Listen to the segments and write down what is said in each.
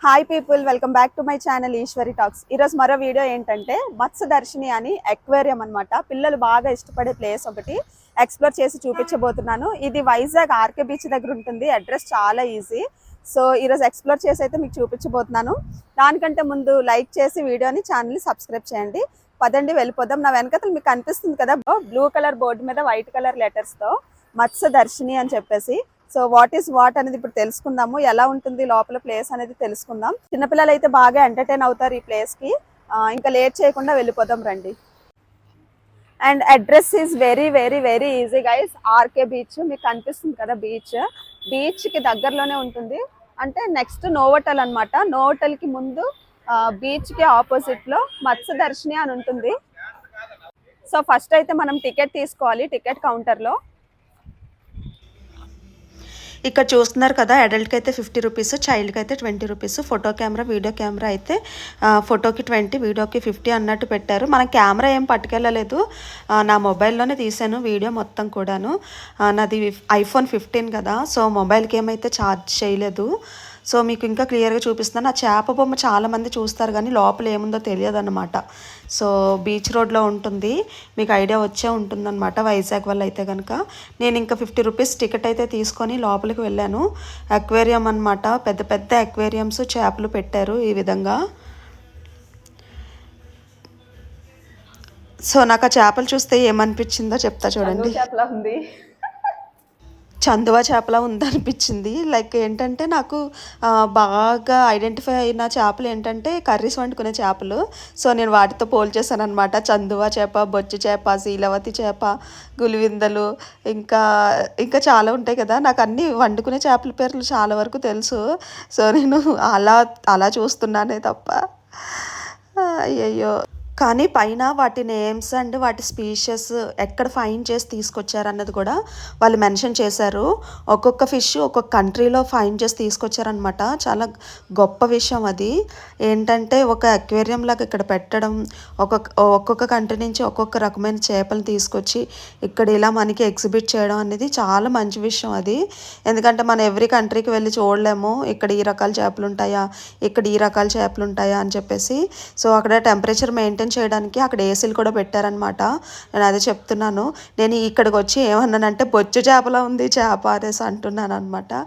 Hi people, welcome back to my channel Eshwari talks. ఈరోజు మరో video ఏంటంటే మత్స్యదర్శిని అని ఎక్వేరియం అనమాట. పిల్లలు బాగా ఇష్టపడే ప్లేస్ ఒకటి ఎక్స్ప్లోర్ చేసి చూపించబోతున్నాను. ఇది వైజాగ్ ఆర్కే బీచ్ దగ్గర ఉంటుంది. అడ్రస్ చాలా ఈజీ. సో ఈరోజు ఎక్స్ప్లోర్ చేసి అయితే మీకు చూపించబోతున్నాను. దానికంటే ముందు లైక్ చేసి వీడియోని ఛానల్ని సబ్స్క్రైబ్ చేయండి. పదండి వెళ్ళిపోదాం. నా వెనకతలు మీకు కనిపిస్తుంది కదా, బ్లూ కలర్ బోర్డు మీద వైట్ కలర్ లెటర్స్తో మత్స్యదర్శిని అని చెప్పేసి. సో వాట్ ఈస్ వాట్ అనేది ఇప్పుడు తెలుసుకుందాము. ఎలా ఉంటుంది లోపల ప్లేస్ అనేది తెలుసుకుందాం. చిన్నపిల్లలు అయితే బాగా ఎంటర్టైన్ అవుతారు ఈ ప్లేస్కి. ఇంకా లేట్ చేయకుండా వెళ్ళిపోదాం రండి. And address is very very very easy guys. RK beach మీకు కనిపిస్తుంది కదా, బీచ్కి దగ్గరలోనే ఉంటుంది. అంటే నెక్స్ట్ నోవోటల్ అనమాట. నోవోటల్కి ముందు బీచ్కి ఆపోజిట్లో మత్స్యదర్శిని అని ఉంటుంది. సో ఫస్ట్ అయితే మనం టికెట్ తీసుకోవాలి టికెట్ కౌంటర్లో. ఇక్కడ చూస్తున్నారు కదా, అడల్ట్కి అయితే 50 రూపీస్, చైల్డ్కి అయితే 20 rupees. Photo camera, video camera అయితే ఫోటోకి 20, వీడియోకి 50 అన్నట్టు పెట్టారు. మనం కెమెరా ఏం పట్టుకెళ్ళలేదు, నా మొబైల్లోనే తీసాను వీడియో మొత్తం కూడాను. నాది iPhone 15 కదా, సో మొబైల్కి ఏమైతే ఛార్జ్ చేయలేదు. సో మీకు ఇంకా క్లియర్గా చూపిస్తున్నాను. ఆ చేప బొమ్మ చాలామంది చూస్తారు కానీ లోపల ఏముందో తెలియదు అనమాట. సో బీచ్ రోడ్లో ఉంటుంది, మీకు ఐడియా వచ్చే ఉంటుందన్నమాట వైజాగ్ వల్ల అయితే కనుక. నేను ఇంకా 50 రూపీస్ టికెట్ అయితే తీసుకొని లోపలికి వెళ్ళాను. అక్వేరియం అనమాట, పెద్ద పెద్ద అక్వేరియంస్, చేపలు పెట్టారు ఈ విధంగా. సో నాకు ఆ చేపలు చూస్తే ఏమనిపించిందో చెప్తా చూడండి. చందువా చేపలా ఉందనిపించింది. లైక్ ఏంటంటే నాకు బాగా ఐడెంటిఫై అయిన చేపలు ఏంటంటే కర్రీస్ వండుకునే చేపలు. సో నేను వాటితో పోల్చేసాను అనమాట. చందువా చేప, బొచ్చు చేప, శీలవతి చేప, గులివిందలు, ఇంకా ఇంకా చాలా ఉంటాయి కదా. నాకు అన్నీ వండుకునే చేపల పేర్లు చాలా వరకు తెలుసు. సో నేను అలా అలా చూస్తున్నానే తప్ప అయ్యయ్యో. కానీ పైన వాటి నేమ్స్ అండ్ వాటి స్పీషియస్ ఎక్కడ ఫైండ్ చేసి తీసుకొచ్చారన్నది కూడా వాళ్ళు మెన్షన్ చేశారు. ఒక్కొక్క ఫిష్ ఒక్కొక్క కంట్రీలో ఫైండ్ చేసి తీసుకొచ్చారనమాట. చాలా గొప్ప విషయం అది. ఏంటంటే ఒక అక్వేరియం లాగా ఇక్కడ పెట్టడం, ఒక్కొక్క కంట్రీ నుంచి ఒక్కొక్క రకమైన చేపలు తీసుకొచ్చి ఇక్కడ ఇలా మనకి ఎగ్జిబిట్ చేయడం అనేది చాలా మంచి విషయం అది. ఎందుకంటే మనం ఎవ్రీ కంట్రీకి వెళ్ళి చూడలేము ఇక్కడ ఈ రకాల చేపలు ఉంటాయా, ఇక్కడ ఈ రకాల చేపలు ఉంటాయా అని చెప్పేసి. సో అక్కడ టెంపరేచర్ మెయింటైన్ చేయడానికి అక్కడ ఏసీలు కూడా పెట్టారనమాట. నేను అదే చెప్తున్నాను. నేను ఇక్కడికి వచ్చి ఏమన్నానంటే బొచ్చు చేపలా ఉంది చేప అనేసి అంటున్నాను అనమాట.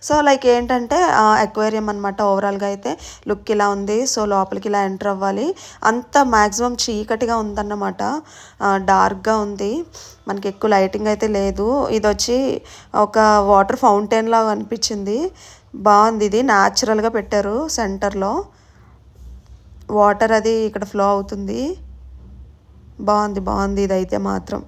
సో లైక్ ఏంటంటే అక్వేరియం అనమాట. ఓవరాల్గా అయితే లుక్ ఇలా ఉంది. సో లోపలికి ఇలా ఎంటర్ అవ్వాలి. అంత మ్యాక్సిమం చీకటిగా ఉందన్నమాట, డార్క్గా ఉంది. మనకి ఎక్కువ లైటింగ్ అయితే లేదు. ఇది వచ్చి ఒక వాటర్ ఫౌంటైన్ లాగా అనిపించింది. బాగుంది. ఇది న్యాచురల్గా పెట్టారు సెంటర్లో. వాటర్ అది ఇక్కడ ఫ్లో అవుతుంది. బాగుంది ఇదైతే మాత్రం.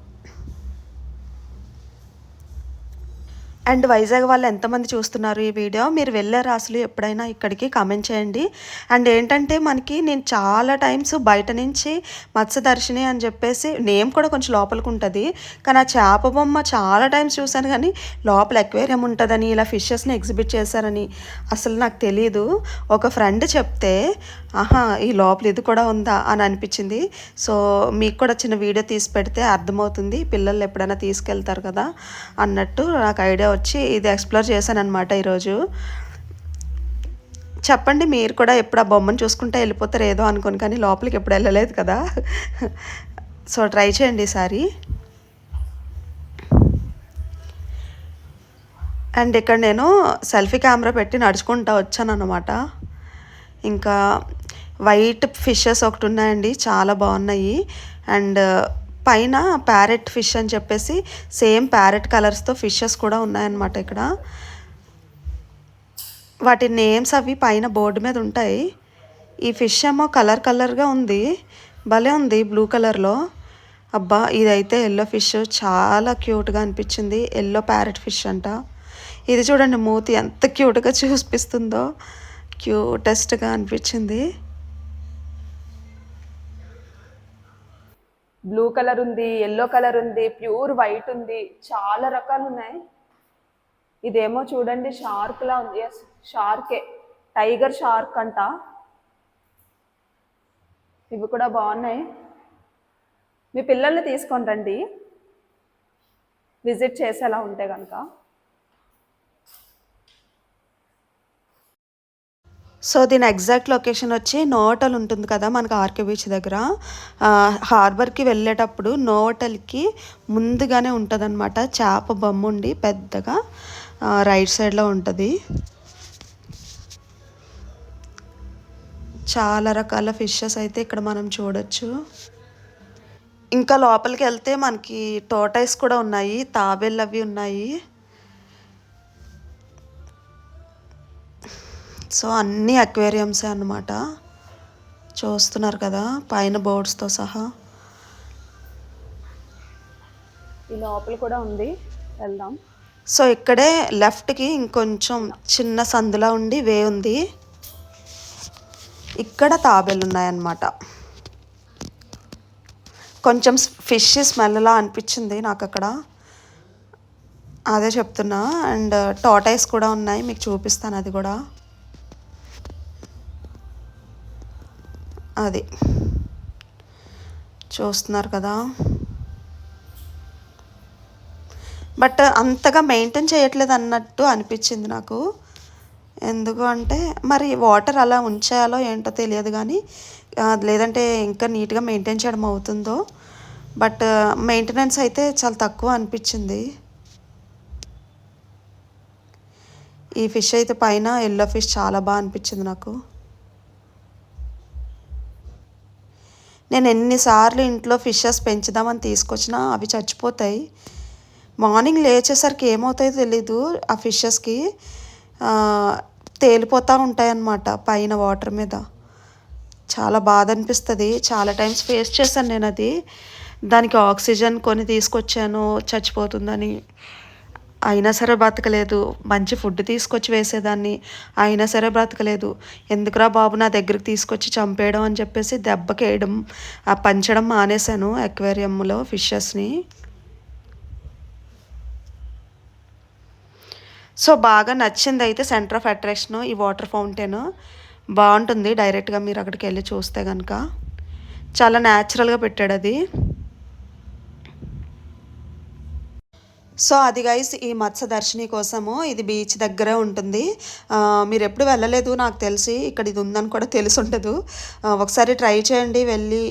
అండ్ వైజాగ్ వాళ్ళు ఎంతమంది చూస్తున్నారు ఈ వీడియో, మీరు వెళ్ళారా అసలు ఎప్పుడైనా ఇక్కడికి, కామెంట్ చేయండి. అండ్ ఏంటంటే నేను చాలా టైమ్స్ బయట నుంచి మత్స్యదర్శిని అని చెప్పేసి నేమ్ కూడా కొంచెం లోపలికి ఉంటుంది, కానీ ఆ చేప బొమ్మ చాలా టైమ్స్ చూశాను కానీ లోపల అక్వేరియం ఉంటుందని, ఇలా ఫిషెస్ని ఎగ్జిబిట్ చేశారని అసలు నాకు తెలీదు. ఒక ఫ్రెండ్ చెప్తే ఆహా ఈ లోపల ఇది కూడా ఉందా అని అనిపించింది. సో మీకు కూడా చిన్న వీడియో తీసి పెడితే అర్థమవుతుంది, పిల్లలు ఎప్పుడైనా తీసుకెళ్తారు కదా అన్నట్టు నాకు ఐడియా వచ్చి ఇది ఎక్స్ప్లోర్ చేశాను అనమాట ఈరోజు. చెప్పండి మీరు కూడా ఎప్పుడు ఆ బొమ్మను చూసుకుంటే వెళ్ళిపోతారు ఏదో అనుకోని, కానీ లోపలికి ఎప్పుడు వెళ్ళలేదు కదా. సో ట్రై చేయండి ఈసారి. అండ్ ఇక్కడ నేను సెల్ఫీ కెమెరా పెట్టి నడుచుకుంటూ వచ్చాను అనమాట. ఇంకా వైట్ ఫిషెస్ ఒకటి ఉన్నాయండి, చాలా బాగున్నాయి. అండ్ పైన ప్యారెట్ ఫిష్ అని చెప్పేసి సేమ్ ప్యారెట్ కలర్స్తో ఫిషెస్ కూడా ఉన్నాయన్నమాట ఇక్కడ. వాటి నేమ్స్ అవి పైన బోర్డు మీద ఉంటాయి. ఈ ఫిష్ ఏమో కలర్గా ఉంది, భలే ఉంది బ్లూ కలర్లో. అబ్బా ఇదైతే ఎల్లో ఫిష్, చాలా క్యూట్గా అనిపించింది. ఎల్లో ప్యారెట్ ఫిష్ అంట. ఇది చూడండి మూతి ఎంత క్యూట్గా చూపిస్తుందో, క్యూటెస్ట్గా అనిపించింది. బ్లూ కలర్ ఉంది, ఎల్లో కలర్ ఉంది, ప్యూర్ వైట్ ఉంది, చాలా రకాలు ఉన్నాయి. ఇదేమో చూడండి షార్క్ లా ఉంది. ఎస్ షార్కే, టైగర్ షార్క్ అంట. ఇవి కూడా బాగున్నాయి. మీ పిల్లల్ని తీసుకొని రండి విజిట్ చేసేలా ఉంటే కనుక. సో దీని ఎగ్జాక్ట్ లొకేషన్ వచ్చి నోవోటల్ ఉంటుంది కదా మనకు ఆర్కే బీచ్ దగ్గర. హార్బర్కి వెళ్ళేటప్పుడు నోవోటల్కి ముందుగానే ఉంటుంది అనమాట చేప బొమ్మ ఉండి పెద్దగా రైట్ సైడ్లో ఉంటుంది. చాలా రకాల ఫిషెస్ అయితే ఇక్కడ మనం చూడొచ్చు. ఇంకా లోపలికి వెళ్తే మనకి టోటైస్ కూడా ఉన్నాయి, తాబేళ్ళు అవి ఉన్నాయి. సో అన్నీ అక్వేరియంసే అన్నమాట. చూస్తున్నారు కదా పైన బోర్డ్స్తో సహా. ఈ లోపల కూడా ఉంది, వెళ్దాం. సో ఇక్కడే లెఫ్ట్కి ఇంకొంచెం చిన్న సందులా ఉండి వే ఉంది. ఇక్కడ తాబేళ్ళు ఉన్నాయన్నమాట. కొంచెం ఫిష్ స్మెల్లా అనిపించింది నాకు అక్కడ, అదే చెప్తున్నా. అండ్ టోటైస్ కూడా ఉన్నాయి, మీకు చూపిస్తాను అది కూడా. అది చూస్తున్నారు కదా. బట్ అంతగా మెయింటైన్ చేయట్లేదు అన్నట్టు అనిపించింది నాకు. ఎందుకు అంటే మరి వాటర్ అలా ఉంచాలో ఏంటో తెలియదు కానీ, లేదంటే ఇంకా నీట్గా మెయింటైన్ చేయడం అవుతుందో. బట్ మెయింటెనెన్స్ అయితే చాలా తక్కువ అనిపించింది. ఈ ఫిష్ అయితే పైన ఎల్లో ఫిష్ చాలా బాగా అనిపించింది నాకు. నేను ఎన్నిసార్లు ఇంట్లో ఫిషెస్ పెంచుదామని తీసుకొచ్చినా అవి చచ్చిపోతాయి. మార్నింగ్ లేచేసరికి ఏమవుతాయో తెలీదు, ఆ ఫిషెస్కి తేలిపోతూ ఉంటాయన్నమాట పైన వాటర్ మీద. చాలా బాధ అనిపిస్తుంది. చాలా టైమ్స్ ఫేస్ చేశాను నేను అది. దానికి ఆక్సిజన్ కొని తీసుకొచ్చాను చచ్చిపోతుందని, అయినా సరే బ్రతకలేదు. మంచి ఫుడ్ తీసుకొచ్చి వేసేదాన్ని, అయినా సరే బ్రతకలేదు. ఎందుకురా బాబు నా దగ్గరికి తీసుకొచ్చి చంపేయడం అని చెప్పేసి దెబ్బకి వేయడం, పంచడం మానేశాను అక్వేరియంలో ఫిషెస్ని. సో బాగా నచ్చింది అయితే సెంటర్ ఆఫ్ అట్రాక్షన్ ఈ వాటర్ ఫౌంటైన్. బాగుంటుంది, డైరెక్ట్గా మీరు అక్కడికి వెళ్ళి చూస్తే కనుక. చాలా న్యాచురల్గా పెట్టాడు అది. సో అది గైస్ ఈ మత్స్య దర్శిని కోసము. ఇది బీచ్ దగ్గరే ఉంటుంది. మీరు ఎప్పుడు వెళ్ళలేదు నాకు తెలిసి, ఇక్కడ ఇది ఉందని కూడా తెలిసి ఉండదు. ఒకసారి ట్రై చేయండి వెళ్ళి.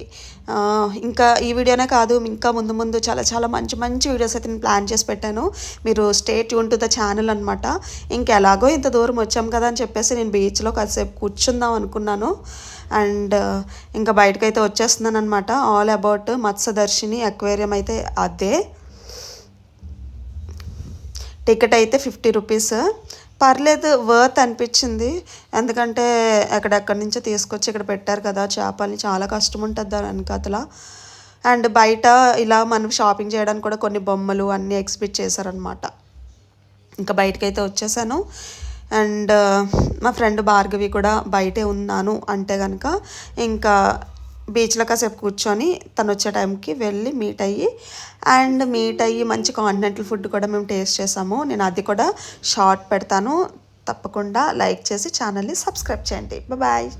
ఇంకా ఈ వీడియోనే కాదు, ఇంకా ముందు ముందు చాలా చాలా మంచి మంచి వీడియోస్ అయితే నేను ప్లాన్ చేసి పెట్టాను. మీరు stay tune to the channel అనమాట. ఇంకెలాగో ఇంత దూరం వచ్చాం కదా అని చెప్పేసి నేను బీచ్లో కాసేపు కూర్చుందాం అనుకున్నాను. అండ్ ఇంకా బయటకైతే వచ్చేస్తున్నాను అనమాట. ఆల్ అబౌట్ మత్స్య దర్శిని అక్వేరియం అయితే అదే. టికెట్ అయితే 50 రూపీస్. పర్లేదు, వర్త్ అనిపించింది. ఎందుకంటే ఎక్కడెక్కడి నుంచో తీసుకొచ్చి ఇక్కడ పెట్టారు కదా చేపల్ని, చాలా కష్టం ఉంటుంది దాని వెనకాతల. అండ్ బయట ఇలా మనం షాపింగ్ చేయడానికి కూడా కొన్ని బొమ్మలు అన్నీ ఎగ్జిబిట్ చేశారనమాట. ఇంకా బయటకైతే వచ్చేసాను. అండ్ మా ఫ్రెండ్ భార్గవి కూడా బయటే ఉన్నాను అంటే కనుక ఇంకా బీచ్లో కాసేపు కూర్చొని తను వచ్చే టైంకి వెళ్ళి మీట్ అయ్యి మంచి కాంటినెంటల్ ఫుడ్ కూడా మేము టేస్ట్ చేసాము. నేను అది కూడా షార్ట్ పెడతాను, తప్పకుండా లైక్ చేసి ఛానల్ని సబ్స్క్రైబ్ చేయండి. బాయ్.